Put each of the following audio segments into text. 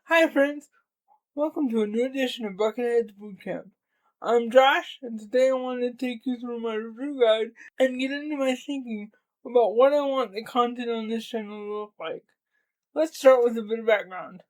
Hi friends, welcome to a new edition of BucketHeadzz Bootcamp. I'm Josh, and today I want to take you through my review guide and get into my thinking about what I want the content on this channel to look like. Let's start with a bit of background.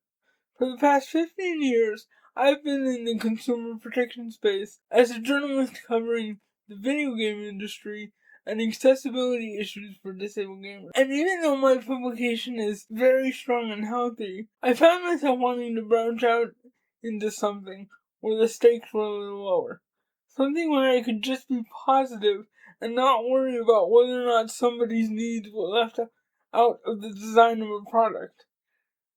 For the past 15 years, I've been in the consumer protection space as a journalist covering the video game industry and accessibility issues for disabled gamers. And even though my publication is very strong and healthy, I found myself wanting to branch out into something where the stakes were a little lower. Something where I could just be positive and not worry about whether or not somebody's needs were left out of the design of a product.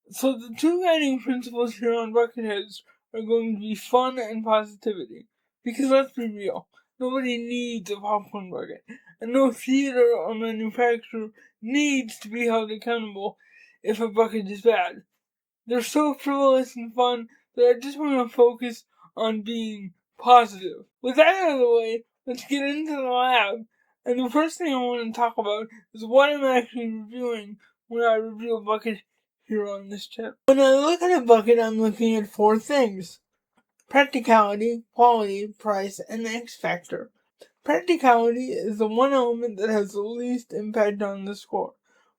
So the two guiding principles here on BucketHeadzz are going to be fun and positivity. Because let's be real, nobody needs a popcorn bucket, and no theater or manufacturer needs to be held accountable if a bucket is bad. They're so frivolous and fun that I just want to focus on being positive. With that out of the way, let's get into the lab. And the first thing I want to talk about is what I'm actually reviewing when I review a bucket here on this channel. When I look at a bucket, I'm looking at four things: practicality, quality, price, and X factor. Practicality is the one element that has the least impact on the score.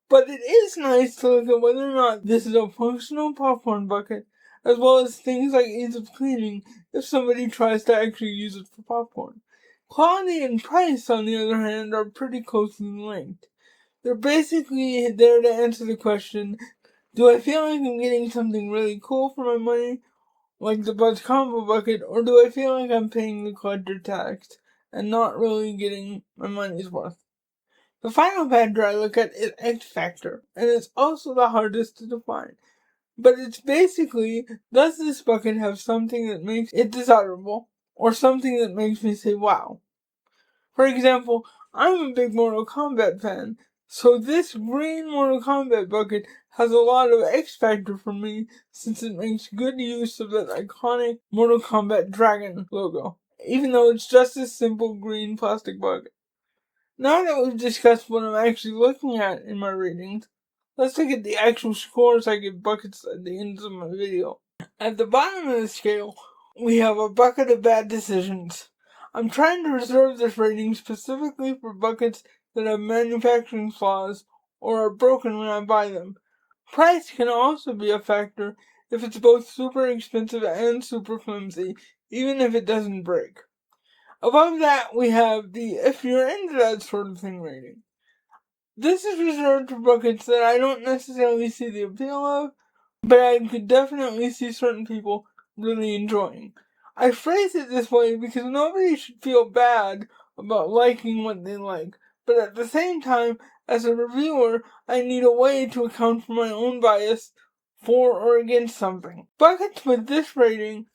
But it is nice to look at whether or not this is a functional popcorn bucket, as well as things like ease of cleaning if somebody tries to actually use it for popcorn. Quality and price, on the other hand, are pretty closely linked. They're basically there to answer the question, do I feel like I'm getting something really cool for my money, like the Buzz Combo bucket, or do I feel like I'm paying the collector tax and not really getting my money's worth? The final factor I look at is X factor, and it's also the hardest to define. But it's basically, does this bucket have something that makes it desirable, or something that makes me say wow? For example, I'm a big Mortal Kombat fan, so this green Mortal Kombat bucket has a lot of X factor for me since it makes good use of that iconic Mortal Kombat dragon logo, even though it's just a simple green plastic bucket. Now that we've discussed what I'm actually looking at in my ratings, let's look at the actual scores I give buckets at the end of my video. At the bottom of the scale, we have a bucket of bad decisions. I'm trying to reserve this rating specifically for buckets that have manufacturing flaws or are broken when I buy them. Price can also be a factor if it's both super expensive and super flimsy, even if it doesn't break. Above that, we have the if you're into that sort of thing rating. This is reserved for buckets that I don't necessarily see the appeal of, but I could definitely see certain people really enjoying. I phrase it this way because nobody should feel bad about liking what they like, but at the same time, as a reviewer, I need a way to account for my own bias for or against something. Buckets with this rating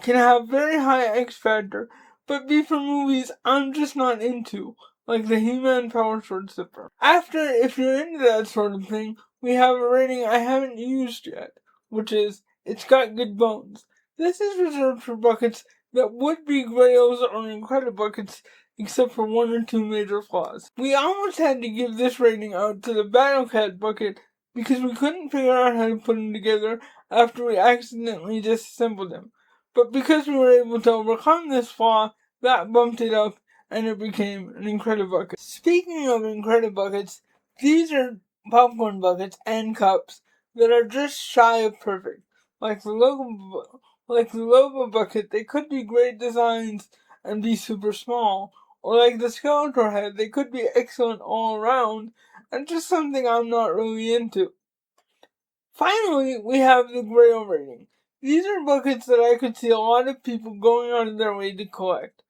can have very high X factor, but be for movies I'm just not into, like the He-Man Power Sword Zipper. After, if you're into that sort of thing, we have a rating I haven't used yet, which is, it's got good bones. This is reserved for buckets that would be Grails or Incredibuckets, except for one or two major flaws. We almost had to give this rating out to the Battle Cat bucket because we couldn't figure out how to put them together after we accidentally disassembled them. But because we were able to overcome this flaw, that bumped it up and it became an Incredibucket. Speaking of Incredibuckets, these are popcorn buckets and cups that are just shy of perfect. Like the Logo bucket, they could be great designs and be super small. Or like the Skeletor head, they could be excellent all around and just something I'm not really into. Finally, we have the Grail rating. These are buckets that I could see a lot of people going out of their way to collect,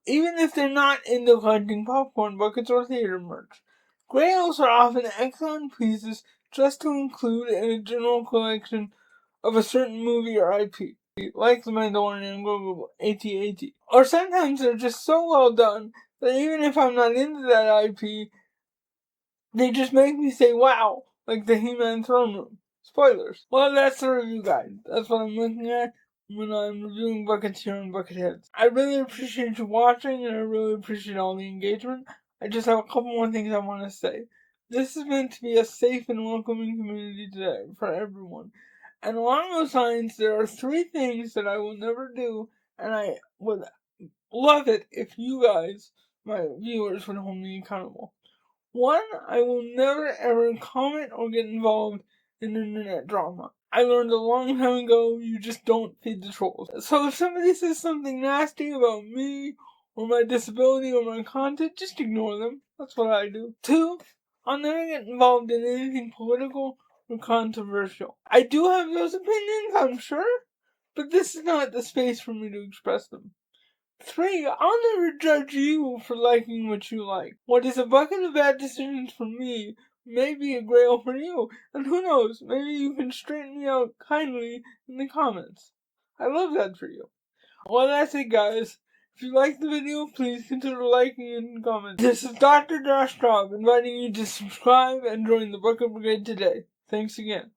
even if they're not into collecting popcorn buckets or theater merch. Grails are often excellent pieces just to include in a general collection of a certain movie or IP, like The Mandalorian and Grogu AT-AT. Or sometimes they're just so well done that even if I'm not into that IP, they just make me say wow, like the He-Man throne room. Spoilers. Well, that's the review guide. That's what I'm looking at when I'm reviewing buckets here on BucketHeadzz. I really appreciate you watching, and I really appreciate all the engagement. I just have a couple more things I want to say. This is meant to be a safe and welcoming community today for everyone. And along those lines, there are 3 things that I will never do, and I would love it if you guys, my viewers, would hold me accountable. 1, I will never ever comment or get involved in internet drama. I learned a long time ago, you just don't feed the trolls. So if somebody says something nasty about me, or my disability, or my content, just ignore them. That's what I do. 2, I'll never get involved in anything political or controversial. I do have those opinions, I'm sure, but this is not the space for me to express them. 3, I'll never judge you for liking what you like. What is a bucket of bad decisions for me may be a grail for you, and who knows, maybe you can straighten me out kindly in the comments. I love that for you. Well, that's it, guys. If you liked the video, please consider liking and commenting. This is Dr. Josh Straub inviting you to subscribe and join the Bucket Brigade today. Thanks again.